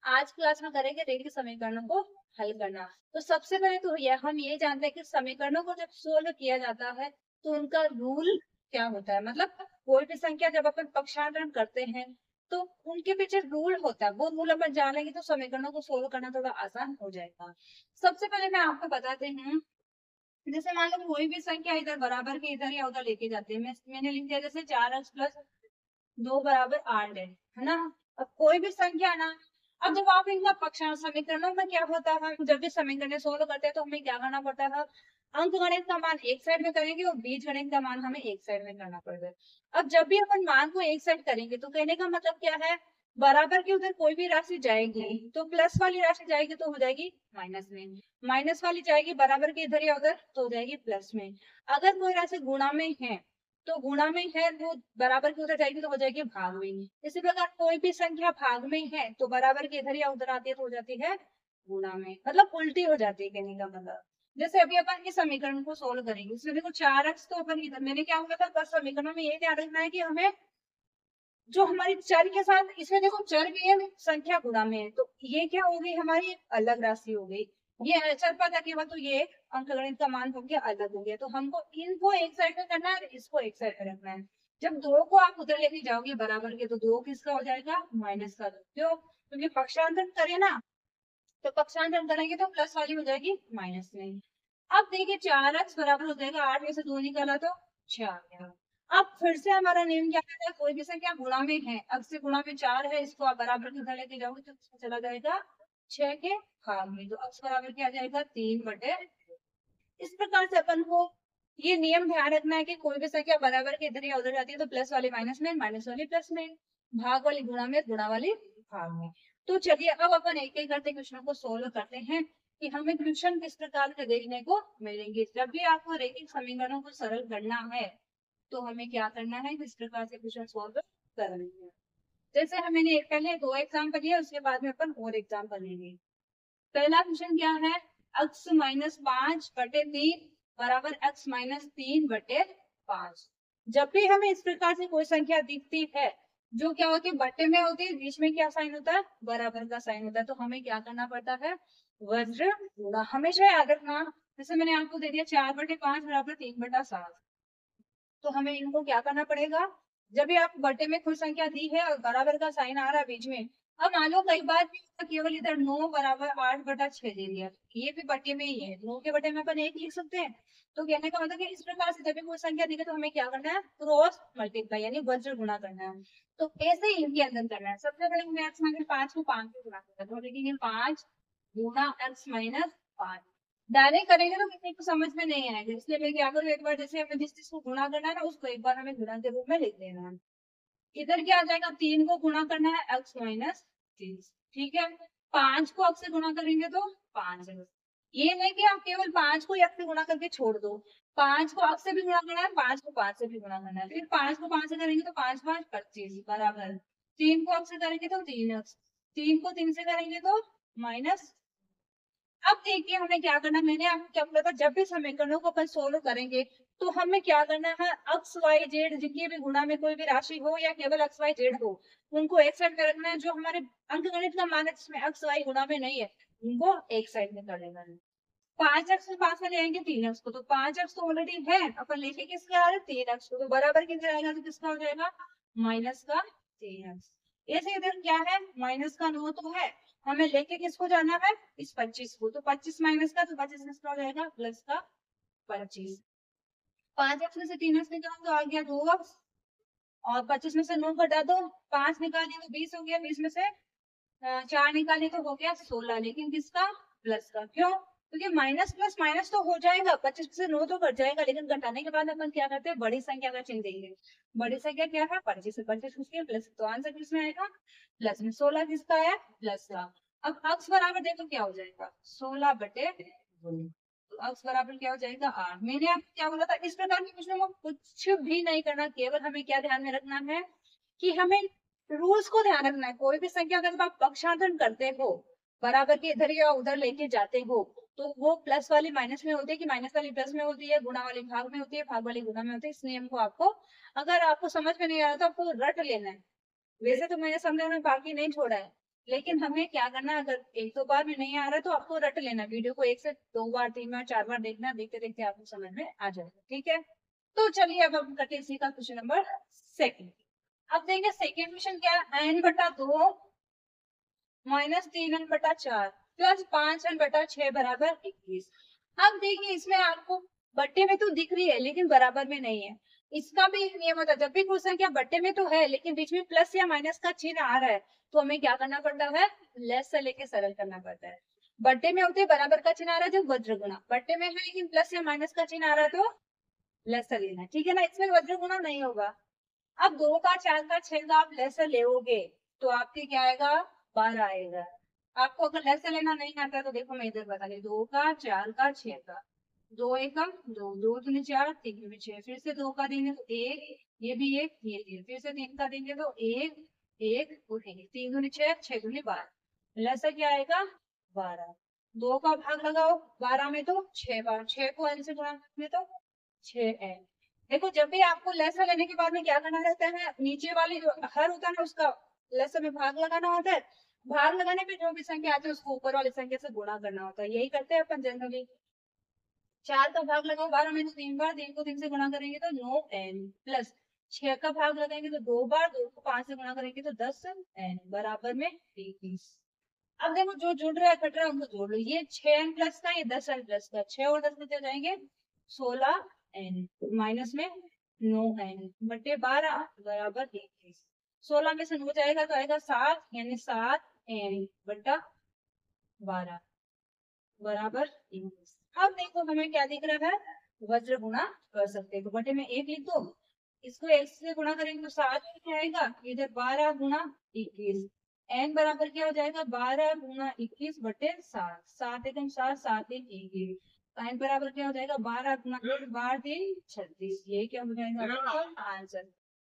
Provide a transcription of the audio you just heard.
आज क्लास में करेंगे रैखिक समीकरणों को हल करना। तो सबसे पहले तो हम ये जानते हैं कि समीकरणों को जब सोल्व किया जाता है तो उनका रूल क्या होता है। मतलब कोई भी संख्या जब अपन पक्षांतरण करते हैं तो उनके पीछे रूल होता है, वो रूल अपन जान लेंगे तो समीकरणों को सोल्व करना थोड़ा आसान हो जाएगा। सबसे पहले मैं आपको बताते हूँ, जैसे मान लो कोई भी संख्या इधर बराबर के इधर या उधर लेके जाते हैं। मैंने लिख दिया जैसे 4x प्लस 2 बराबर 8 है ना। अब कोई भी संख्या ना, अब जब आप इनका पक्षांतर समीकरणों में क्या होता है, जब भी समीकरण सोल्व करते हैं तो हमें क्या करना पड़ता है, अंक गणित का मान एक साइड में करेंगे और बीज गणित का मान हमें एक साइड में करना पड़ता है। अब जब भी अपन मान को एक साइड करेंगे तो कहने का मतलब क्या है, बराबर के उधर कोई भी राशि जाएगी तो प्लस वाली राशि जाएगी तो हो जाएगी माइनस में, माइनस वाली जाएगी बराबर के इधर या उधर तो हो जाएगी प्लस में। अगर कोई राशि गुणा में है तो गुणा में है वो बराबर के उधर जाएगी तो हो जाएगी भाग में। इसी प्रकार कोई भी संख्या भाग में है तो बराबर के इधर या उधर आती है तो हो जाती है गुणा में, मतलब उल्टी हो जाती है कहने का मतलब। जैसे अभी अपन इस समीकरण को सोल्व करेंगे, इसमें देखो 4x तो अपन इधर मैंने क्या बोला था, बस समीकरण में ये ध्यान रखना है कि हमें जो हमारी चर के साथ, इसमें देखो चर भी है संख्या गुणा में है तो ये क्या हो गई हमारी अलग राशि हो गई। ये चर पता केवल तो ये अंकगणित का मान हो गया अलग हो गया, तो हमको इनको एक साइड में करना है और इसको एक साइड में रखना है। जब दो को आप उधर लेके जाओगे बराबर के तो दो किसका हो जाएगा, माइनस का। क्यों, क्योंकि पक्षांतर करें ना, तो पक्षांतर करेंगे तो प्लस वाली हो जाएगी माइनस में। अब देखिए 4x बराबर हो जाएगा 8 में से 2 निकाला तो 6 आ गया। अब फिर से हमारा नियम क्या कहता है, कोई भी संख्या गुणा में है, अब से गुणा में 4 है, इसको आप बराबर के उधर लेके जाओगे तो इसमें चला जाएगा 6 के भाग में, तो x बराबर क्या आ जाएगा 3/। इस प्रकार से अपन को ये नियम ध्यान रखना है कि कोई भी संख्या बराबर के इधर या उधर जाती है तो प्लस वाली माइनस में, माइनस वाली प्लस में, भाग वाली गुणा में, गुणा वाली भाग में। तो चलिए अब अपन एक एक करते क्वेश्चन को सोल्व करते हैं कि हमें क्वेश्चन किस प्रकार से देखने को मिलेंगे। जब भी आपको रैखिक समीकरणों को सरल करना है तो हमें क्या करना है, किस प्रकार से क्वेश्चन सोल्व करना है। जैसे हमने पहले 2 एग्जाम्पल लिया, उसके बाद में अपन और एग्जाम्पल लेंगे। पहला क्वेश्चन क्या है, x माइनस 5/3 बराबर x माइनस 3/5। जब भी हमें इस प्रकार से कोई संख्या दिखती है जो क्या होती है बट्टे में होती है, बीच में क्या साइन होता है, बराबर का साइन होता है, तो हमें क्या करना पड़ता है, वज्र गुणा। हमेशा याद रखना, जैसे मैंने आपको दे दिया 4/5 बराबर 3/7, तो हमें इनको क्या करना पड़ेगा, जब भी आप बटे में कोई संख्या दी है और बराबर का साइन आ रहा है बीच में। अब मान लो कई बार भी केवल इधर 9 बराबर 8/6 दे दिया, ये भी बटे में ही है, 9 के बटे में अपन 1 लिख सकते हैं। तो कहने का मतलब कि इस प्रकार से जब भी कोई संख्या दिखे तो हमें क्या करना है, क्रॉस मल्टीप्लाई यानी वज्र गुणा करना है। तो ऐसे ही इनके अंदर करना है। सबसे पहले हमें x माइनस 5 को 5 से गुणा करना है, तो लिखेंगे 5 गुणा x माइनस 5। डायरेक्ट करेंगे तो किसी को समझ में नहीं आएगा, इसलिए मैं क्या करूँ, एक बार जैसे हमें जिस चीज को गुणा करना है ना उसको एक बार हमें गुणा के रूप में लिख देना है। इधर क्या आ जाएगा, 3 को गुणा करना है x माइनस 30, ठीक है। 5 को x से गुणा करेंगे तो 5 है। ये नहीं कि आप केवल 5 को x से गुणा करके छोड़ दो, 5 को x से भी गुणा करना है, 5 को 5 से भी गुणा करना है, फिर 5 को 5 से करेंगे तो 5 5 25 बराबर 3 को x से करेंगे तो 3x, 3 को 3 से करेंगे तो माइनस। अब देखिए हमें क्या करना, मैंने आपको क्या बोला था, जब भी समीकरणों को अपन सोल्व करेंगे तो हमें क्या करना है, एक्स वाई जेड जिनके भी गुणा में कोई भी राशि हो या केवल एक्स वाई जेड हो उनको एक साइड में रखना है। जो हमारे अंकगणित का मान है जिसमें एक्स वाई गुणा में नहीं है उनको एक साइड में कर लेना है। 5x में 5 में ले आएंगे 3x को, तो 5x तो ऑलरेडी है, अपन लेके किसके आ रहे 3x को, तो बराबर किधर आएगा तो किसका हो जाएगा, माइनस का 3x। ऐसे इधर क्या है, माइनस का 9 तो है, हमें लेके किसको जाना है, इस 25 को, तो 25 माइनस का, तो 25 किसका हो जाएगा, प्लस का 25। 5x में से 3x निकालो तो आ गया 2x, और 25 में से 9 घटा दो, 5 निकालिए तो 20 हो गया, 20 में से 4 निकालिए तो हो गया 16, लेकिन किसका, प्लस का। क्यों, क्योंकि माइनस प्लस माइनस तो हो जाएगा, 25 से 9 तो कट जाएगा, लेकिन घटाने के बाद अपन क्या करते हैं, बड़ी संख्या का चिन्ह देंगे। बड़ी संख्या क्या है, 25 से 25 किसके प्लस, तो आंसर किसमें आएगा, प्लस में। 16 किसका है, प्लस का। अब x बराबर देखो क्या हो जाएगा, 16/2, तो x बराबर क्या हो जाएगा 8। मैंने आपको क्या बोला था, इस प्रकार के क्वेश्चन में कुछ भी नहीं करना, केवल हमें क्या ध्यान में रखना है कि हमें रूल्स को ध्यान रखना है। कोई भी संख्या अगर जब आप पक्षांतरण करते हो, बराबर के इधर या उधर लेके जाते हो, तो वो प्लस वाली माइनस में होती है कि माइनस वाली प्लस में होती है, गुणा वाली भाग में होती है, भाग वाली गुणा में होती है। इस नियम को आपको, अगर आपको समझ में नहीं आ रहा तो आपको रट लेना है। वैसे तो मैंने समझाने बाकी नहीं छोड़ा है, लेकिन हमें क्या करना है, अगर एक दो बार में नहीं आ रहा है तो आपको रट लेना, वीडियो को 1 से 2 बार 3 बार 4 बार देखना, देखते देखते आपको समझ में आ जाएगा। ठीक है, तो चलिए अब हम करते हैं इसी का क्वेश्चन नंबर सेकंड। अब देंगे सेकंड क्वेश्चन क्या है, n/2 minus 3n/4 plus 5n/6 बराबर 21। अब देखिए इसमें आपको बट्टे में तो दिख रही है लेकिन बराबर में नहीं है। इसका भी एक नियम होता है, जब भी कोई संख्या बट्टे में तो है लेकिन बीच में प्लस या माइनस का चिन्ह आ रहा है तो हमें क्या करना पड़ता है, लेस से लेके सरल करना पड़ता है। बट्टे में होते बराबर का चिन्ह आ रहा है जब वज्र गुणा, बट्टे में है लेकिन प्लस या माइनस का चिन्ह आ रहा है तो लेस से लेना, ठीक है ना, इसमें वज्र गुणा नहीं होगा। अब 2 का 4 का 6 का आप लेसर लोगे तो आपके क्या आएगा, 12 आएगा। आपको अगर लेसर लेना नहीं आता है तो देखो मैं इधर बता रही, 2 का 4 का 6 का, 2 एकम 2, 2 दूनी 4, 3 दूनी 6, फिर से 2 का देंगे तो 1, ये भी 1, ये 3, फिर से 3 का देंगे तो 1 1 और 1, 3 दूनी 6, 6 दूनी 12, लेसर क्या आएगा 12। 2 का भाग लगाओ 12 में तो 6 बार, 6 को n से गुणा में तो 6n। देखो जब भी आपको लेसर लेने के बाद में क्या करना रहता है, नीचे वाली जो हर होता है ना उसका लेसर में भाग लगाना होता है, भाग लगाने पे जो भी संख्या आती है उसको ऊपर वाली संख्या से गुणा करना होता है, यही करते हैं अपन जनरली। 4 का भाग लगाओ 12 में तो 3 बार, 3 को 3 से गुणा करेंगे तो 9n प्लस 6 का भाग लगाएंगे तो 2 बार, 2 को 5 से गुणा करेंगे तो 10n बराबर में 21। अब देखो जो जुड़ रहा है घट रहा है उनको जोड़ लो, ये 6n प्लस का, ये 10n प्लस का, 6 और 10 कितने जाएंगे 16n माइनस में 9n बटे 12 बराबर 21। 16 में से 9 जाएगा तो आएगा 7, यानी 7n बटा 12 बराबर 21। अब देखो हमें क्या दिख रहा है, वज्र गुणा कर सकते हैं तो बटे में 1 लिख दो, इसको 1 से गुणा करेंगे तो 7 क्या आएगा, इधर 12 गुणा 21, n बराबर क्या हो जाएगा 12 गुणा 21 बटे 7, 7 एकम 7, 7 एक 21, n बराबर क्या हो जाएगा 12 गुणा 12 3 36, ये क्या हो जाएगा आपका आंसर।